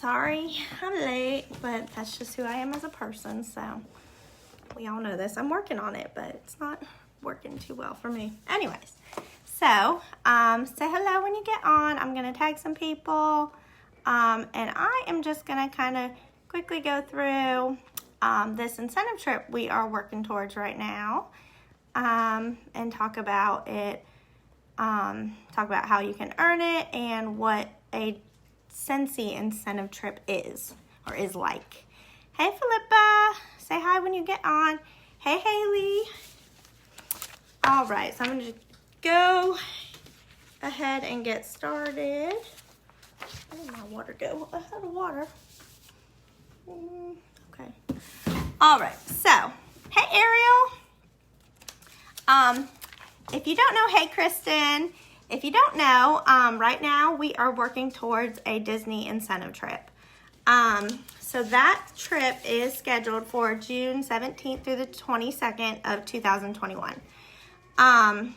sorry I'm late, but that's just who I am as a person, so we all know this. I'm working on it, but it's not working too well for me. Anyways, so say hello when you get on. I'm gonna tag some people, and I am just gonna kind of quickly go through this incentive trip we are working towards right now, and talk about it, talk about how you can earn it and what a Scentsy incentive trip is like. Hey Philippa, say hi when you get on. Hey Haley. All right, so I'm gonna just go ahead and get started. Where did my water go? I had water. Okay. All right, so hey Ariel. If you don't know, hey Kristen. If you don't know, right now we are working towards a Disney incentive trip. So that trip is scheduled for June 17th through the 22nd of 2021.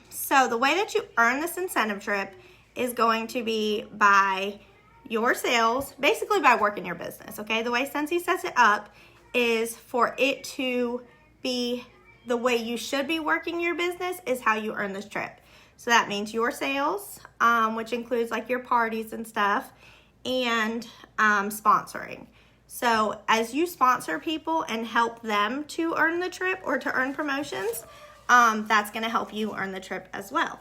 So the way that you earn this incentive trip is going to be by your sales, basically by working your business, okay? The way Scentsy sets it up is for it to be the way you should be working your business is how you earn this trip. So that means your sales, which includes like your parties and stuff, and sponsoring. So as you sponsor people and help them to earn the trip or to earn promotions, that's going to help you earn the trip as well.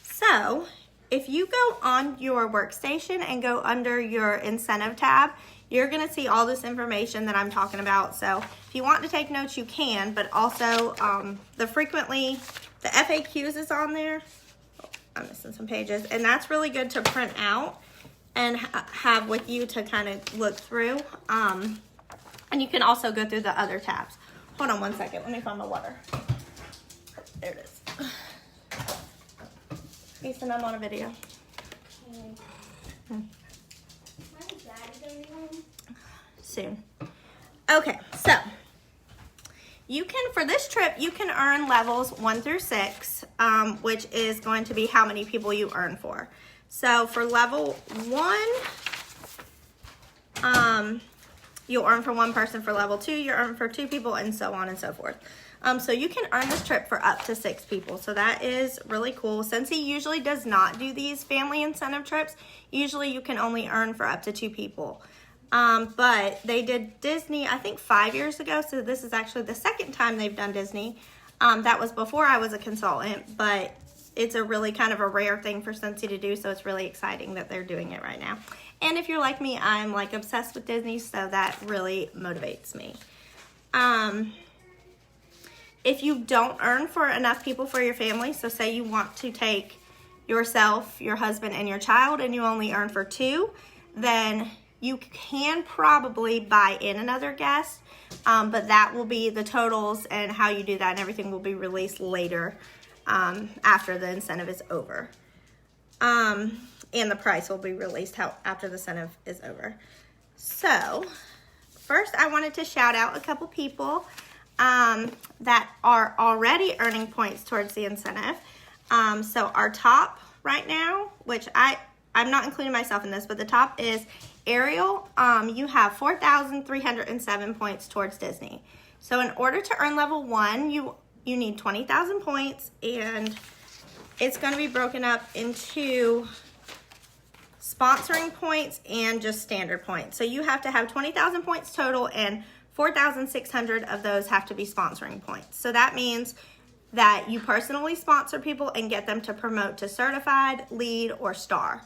So if you go on your workstation and go under your incentive tab, you're going to see all this information that I'm talking about. So if you want to take notes, you can, but also the FAQs is on there. I'm missing some pages, and that's really good to print out and have with you to kind of look through. And you can also go through the other tabs. Hold on one second. Let me find my water. There it is. Ethan, I'm on a video. Soon. Okay, so you can, for this trip, you can earn levels 1 through 6, which is going to be how many people you earn for. So for level 1, you'll earn for 1 person. For level 2, you earn for 2 people, and so on and so forth. So you can earn this trip for up to 6 people. So that is really cool. Scentsy usually does not do these family incentive trips. Usually you can only earn for up to 2 people. But they did Disney, I think 5 years ago. So this is actually the second time they've done Disney. That was before I was a consultant, but it's a really kind of a rare thing for Scentsy to do. So it's really exciting that they're doing it right now. And if you're like me, I'm like obsessed with Disney. So that really motivates me. If you don't earn for enough people for your family, so say you want to take yourself, your husband, and your child, and you only earn for 2, then you can probably buy in another guest, but that will be the totals, and how you do that and everything will be released later after the incentive is over. And the price will be released after the incentive is over. So first I wanted to shout out a couple people that are already earning points towards the incentive. So our top right now, which I'm not including myself in this, but the top is Ariel. You have 4,307 points towards Disney. So in order to earn level 1, you need 20,000 points, and it's going to be broken up into sponsoring points and just standard points. So you have to have 20,000 points total, and 4,600 of those have to be sponsoring points. So that means that you personally sponsor people and get them to promote to certified, lead, or star.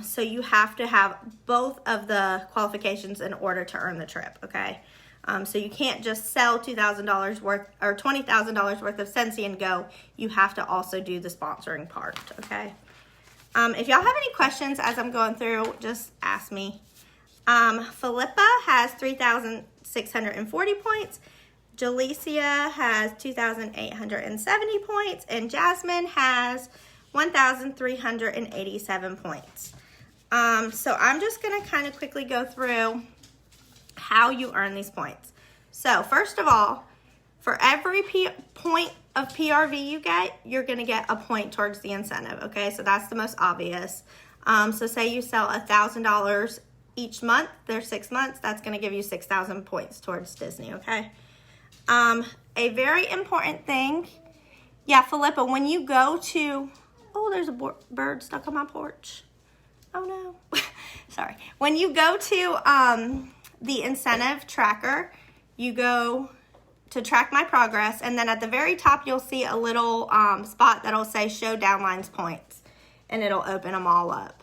So you have to have both of the qualifications in order to earn the trip, okay? So you can't just sell $2,000 worth or $20,000 worth of Scentsy and go. You have to also do the sponsoring part, okay? If y'all have any questions as I'm going through, just ask me. Philippa has 3,640 points. Jalecia has 2,870 points. And Jasmine has 1,387 points. So I'm just going to kind of quickly go through how you earn these points. So first of all, for every point of PRV you get, you're going to get a point towards the incentive, okay? So that's the most obvious. So say you sell $1,000 each month. There's 6 months. That's going to give you 6,000 points towards Disney, okay? A very important thing, yeah, Philippa, when you go to, oh, there's a bird stuck on my porch. Oh, no. Sorry. When you go to the incentive tracker, you go to track my progress, and then at the very top, you'll see a little spot that'll say show downlines points, and it'll open them all up.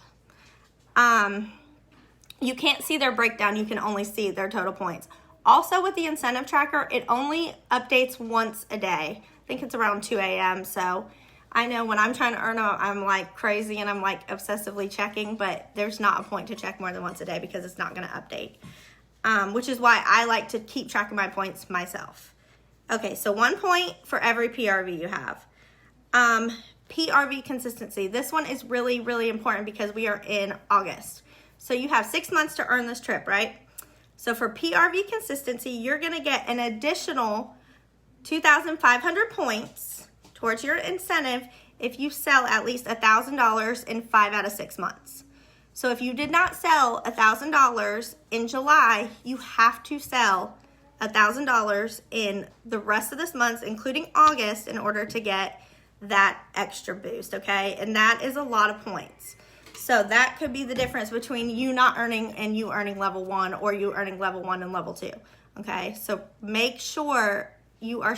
You can't see their breakdown. You can only see their total points. Also, with the incentive tracker, it only updates once a day. I think it's around 2 a.m. So I know when I'm trying to earn them, I'm like crazy and I'm like obsessively checking, but there's not a point to check more than once a day because it's not going to update, which is why I like to keep track of my points myself. Okay, so 1 point for every PRV you have. PRV consistency. This one is really, really important because we are in August. So you have 6 months to earn this trip, right? So for PRV consistency, you're going to get an additional 2,500 points towards your incentive if you sell at least $1,000 in 5 out of 6 months. So if you did not sell $1,000 in July, you have to sell $1,000 in the rest of this month, including August, in order to get that extra boost, okay? And that is a lot of points. So that could be the difference between you not earning and you earning level 1, or you earning level 1 and level 2, okay? So make sure you are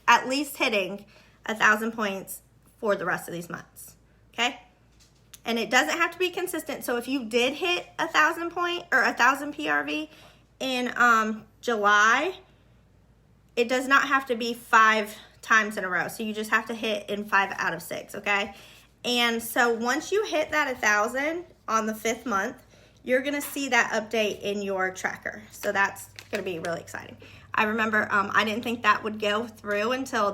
at least hitting 1,000 points for the rest of these months, okay? And it doesn't have to be consistent. So if you did hit 1,000 point or 1,000 PRV in July, it does not have to be 5 times in a row. So you just have to hit in 5 out of 6, okay? And so once you hit that 1,000 on the 5th month, you're gonna see that update in your tracker. So that's gonna be really exciting. I remember I didn't think that would go through until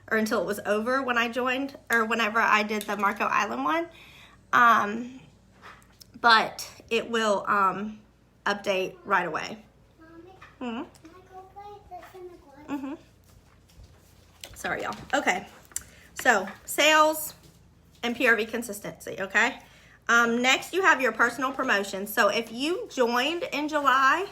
until it was over when I joined, or whenever I did the Marco Island one. But it will update right away. Mommy, can I go play this in the garden? Sorry, y'all. Okay, so sales and PRV consistency, okay? Next, you have your personal promotion. So if you joined in July,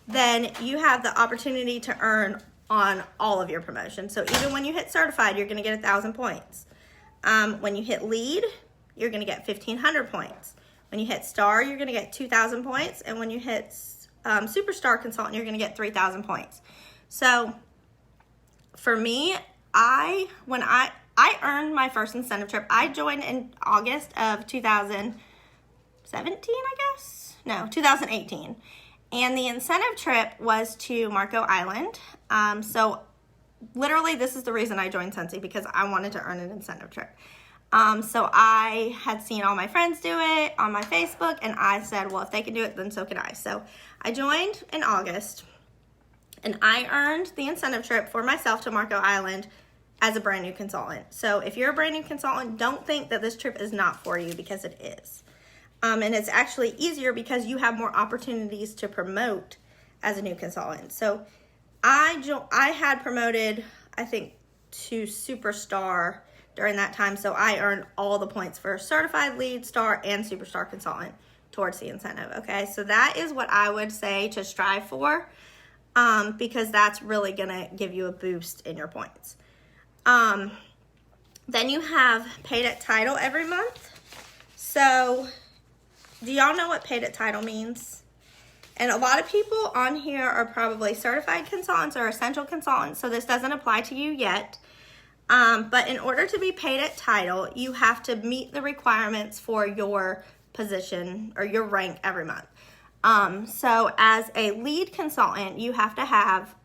then you have the opportunity to earn on all of your promotions. So even when you hit certified, you're gonna get 1,000 points. When you hit lead, you're gonna get 1,500 points. When you hit star, you're gonna get 2,000 points. And when you hit superstar consultant, you're gonna get 3,000 points. So for me, when I earned my first incentive trip. I joined in August of 2017, I guess? No, 2018. And the incentive trip was to Marco Island. So literally this is the reason I joined Scentsy, because I wanted to earn an incentive trip. So I had seen all my friends do it on my Facebook, and I said, well, if they can do it, then so can I. So I joined in August, and I earned the incentive trip for myself to Marco Island as a brand new consultant. So if you're a brand new consultant, don't think that this trip is not for you, because it is. And it's actually easier because you have more opportunities to promote as a new consultant. So I had promoted, I think, to superstar during that time. So I earned all the points for certified lead, star, and superstar consultant towards the incentive. Okay, so that is what I would say to strive for, because that's really gonna give you a boost in your points. Then you have paid at title every month. So do y'all know what paid at title means? And a lot of people on here are probably certified consultants or essential consultants, so this doesn't apply to you yet. But in order to be paid at title, you have to meet the requirements for your position or your rank every month. So as a lead consultant, you have to have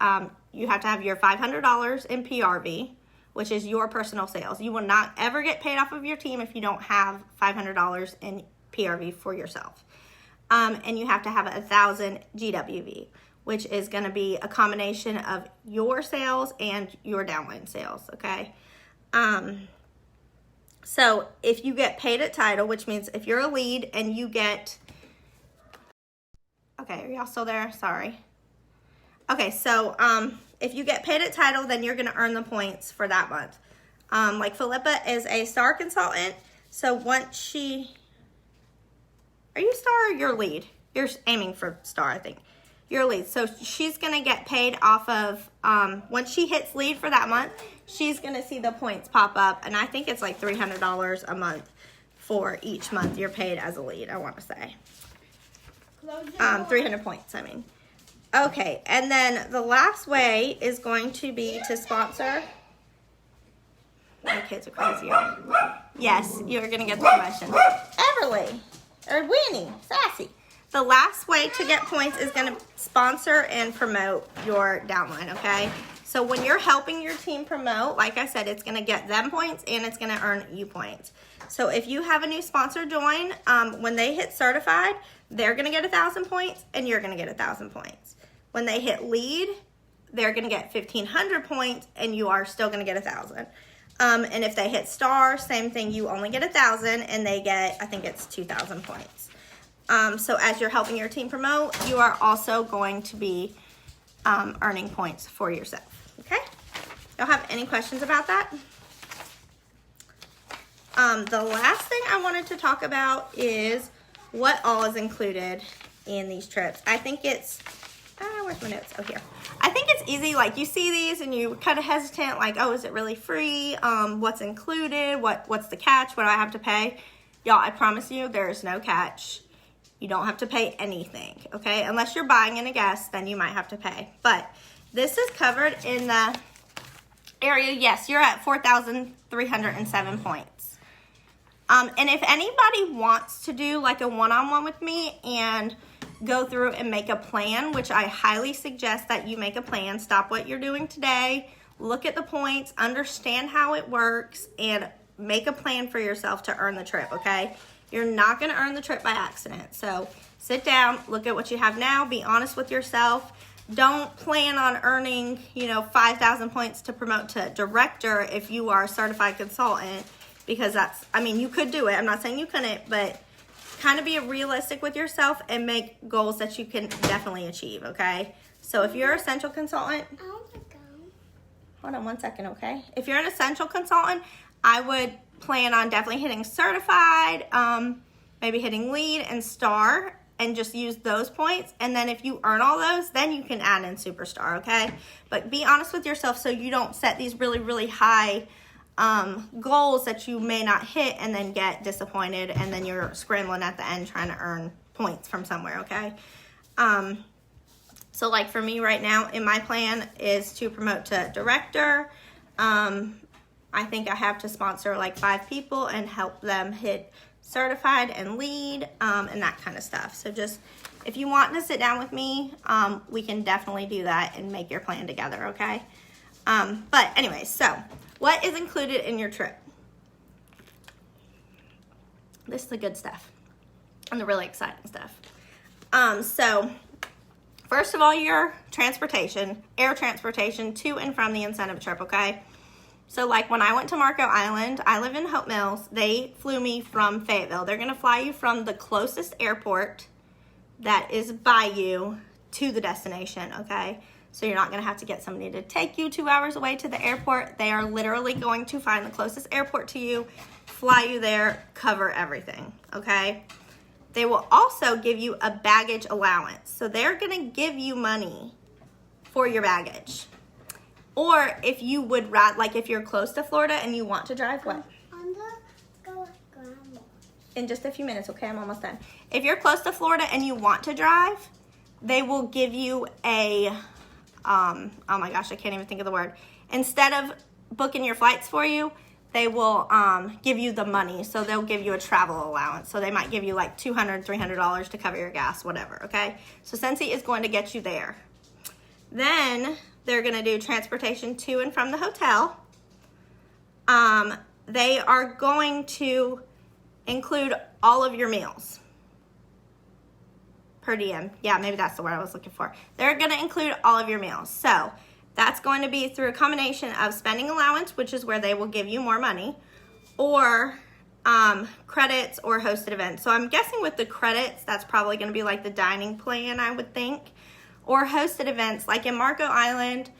your $500 in PRV, which is your personal sales. You will not ever get paid off of your team if you don't have $500 in PRV for yourself. And you have to have 1,000 GWV, which is going to be a combination of your sales and your downline sales, okay? So if you get paid at title, which means if you're a lead and you get, okay, are y'all still there? Sorry. Okay, so if you get paid at title, then you're going to earn the points for that month. Like Philippa is a star consultant, so once she, Are you star or your lead? You're aiming for star, I think. Your lead. So she's going to get paid off of, when she hits lead for that month, she's going to see the points pop up. And I think it's like $300 a month for each month you're paid as a lead, I want to say. 300 points, I mean. Okay, and then the last way is going to be to sponsor. My kids are crazy. Yes, you're going to get the question. Everly, or Winnie, Sassy. The last way to get points is going to sponsor and promote your downline, okay? So when you're helping your team promote, like I said, it's going to get them points and it's going to earn you points. So if you have a new sponsor join, when they hit certified, they're going to get 1,000 points and you're going to get 1,000 points. When they hit lead, they're going to get 1,500 points and you are still going to get 1,000. And if they hit star, same thing, you only get 1,000 and they get, I think it's 2,000 points. So as you're helping your team promote, you are also going to be earning points for yourself, okay? Y'all have any questions about that? The last thing I wanted to talk about is what all is included in these trips. I think it's, where's my notes? Oh, here. I think it's easy, like you see these and you kind of hesitant, like, oh, is it really free? What's included? What's the catch? What do I have to pay? Y'all, I promise you there's no catch. You don't have to pay anything, okay? Unless you're buying in a guest, then you might have to pay. But this is covered in the area. Yes, you're at 4,307 points. And if anybody wants to do like a one-on-one with me and go through and make a plan, which I highly suggest that you make a plan, stop what you're doing today, look at the points, understand how it works, and make a plan for yourself to earn the trip, okay? You're not going to earn the trip by accident. So sit down, look at what you have now, be honest with yourself. Don't plan on earning, 5,000 points to promote to director if you are a certified consultant, because that's, you could do it. I'm not saying you couldn't, but kind of be realistic with yourself and make goals that you can definitely achieve, okay? So if you're an essential consultant, hold on one second, okay? If you're an essential consultant, I would plan on definitely hitting certified, maybe hitting lead and star, and just use those points. And then if you earn all those, then you can add in superstar, okay? But be honest with yourself so you don't set these really, really high goals that you may not hit and then get disappointed and then you're scrambling at the end trying to earn points from somewhere, okay? So like for me right now, in my plan is to promote to director. I think I have to sponsor like 5 people and help them hit certified and lead, and that kind of stuff. So just, if you want to sit down with me, we can definitely do that and make your plan together, okay? But anyway, so what is included in your trip? This is the good stuff and the really exciting stuff. So first of all, your transportation, air transportation to and from the incentive trip, okay? So like when I went to Marco Island, I live in Hope Mills, they flew me from Fayetteville. They're gonna fly you from the closest airport that is by you to the destination, okay? So you're not gonna have to get somebody to take you 2 hours away to the airport. They are literally going to find the closest airport to you, fly you there, cover everything, okay? They will also give you a baggage allowance. So they're gonna give you money for your baggage. Or if you would rather, like if you're close to Florida and you want to drive, what? I'm gonna go with Grandma. In just a few minutes, okay? I'm almost done. If you're close to Florida and you want to drive, they will give you a, oh my gosh, I can't even think of the word. Instead of booking your flights for you, they will give you the money. So they'll give you a travel allowance. So they might give you like $200, $300 to cover your gas, whatever, okay? So Scentsy is going to get you there. Then they're going to do transportation to and from the hotel. They are going to include all of your meals. Per diem. Yeah, maybe that's the word I was looking for. They're going to include all of your meals. So that's going to be through a combination of spending allowance, which is where they will give you more money, or credits or hosted events. So I'm guessing with the credits, that's probably going to be like the dining plan, I would think. Or hosted events, like in Marco Island,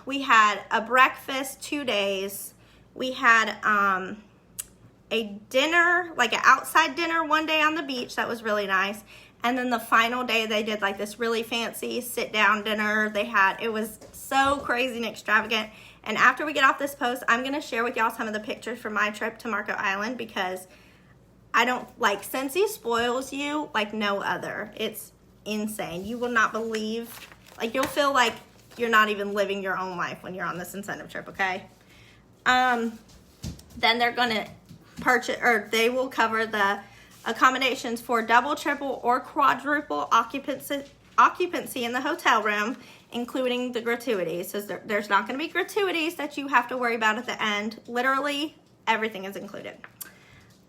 we had a breakfast 2 days. We had a dinner, like an outside dinner one day on the beach. That was really nice. And then the final day they did like this really fancy sit down dinner. It was so crazy and extravagant. And after we get off this post, I'm going to share with y'all some of the pictures from my trip to Marco Island, because I don't, like, Scentsy spoils you like no other. It's insane. You will not believe, like, you'll feel like you're not even living your own life when you're on this incentive trip, okay? Then they're going to purchase, or they will cover the accommodations for double, triple, or quadruple occupancy in the hotel room, including the gratuities. So there's not going to be gratuities that you have to worry about at the end. Literally everything is included.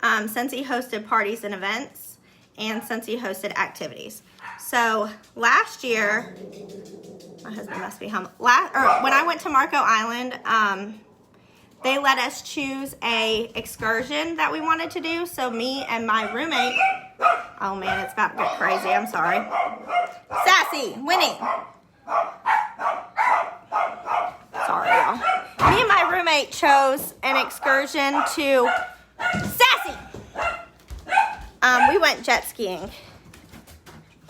Scentsy hosted parties and events, and Scentsy hosted activities. So last year, my husband must be home. When I went to Marco Island, they let us choose a excursion that we wanted to do. So me and my roommate, oh man, it's about to get crazy. I'm sorry. Sassy, Winnie. Sorry, y'all. Me and my roommate chose an excursion to Sassy. We went jet skiing.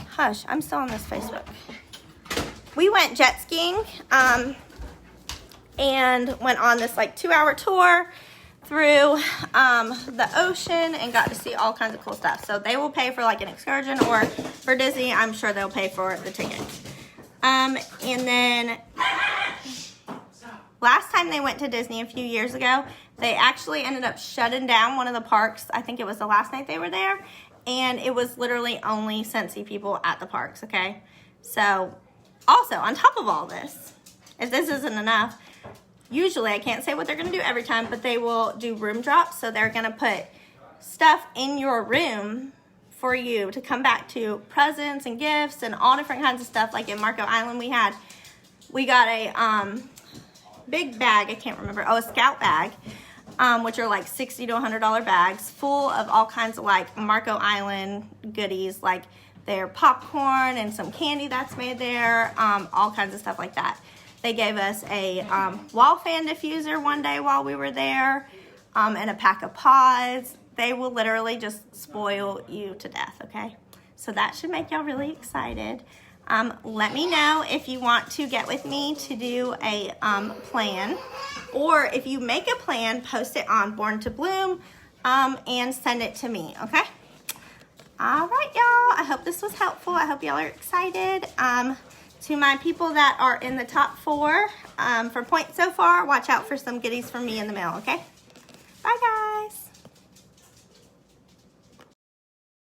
Hush, I'm still on this Facebook. We went jet skiing and went on this like 2-hour tour through the ocean and got to see all kinds of cool stuff. So they will pay for like an excursion, or for Disney, I'm sure they'll pay for the ticket. And then last time they went to Disney a few years ago, they actually ended up shutting down one of the parks. I think it was the last night they were there. And it was literally only Scentsy people at the parks, okay? So, also, on top of all this, if this isn't enough, usually, I can't say what they're going to do every time, but they will do room drops. So they're going to put stuff in your room for you to come back to, presents and gifts and all different kinds of stuff. Like in Marco Island, we got a big bag. I can't remember. Oh, a Scout bag, which are like $60 to $100 bags full of all kinds of like Marco Island goodies, like their popcorn and some candy that's made there, all kinds of stuff like that. They gave us a wall fan diffuser one day while we were there, and a pack of pods. They will literally just spoil you to death, okay? So that should make y'all really excited. Let me know if you want to get with me to do a plan, or if you make a plan, post it on Born to Bloom and send it to me, okay? All right, y'all. I hope this was helpful. I hope y'all are excited. To my people that are in the top 4 for points so far, watch out for some goodies from me in the mail, okay? Bye, guys.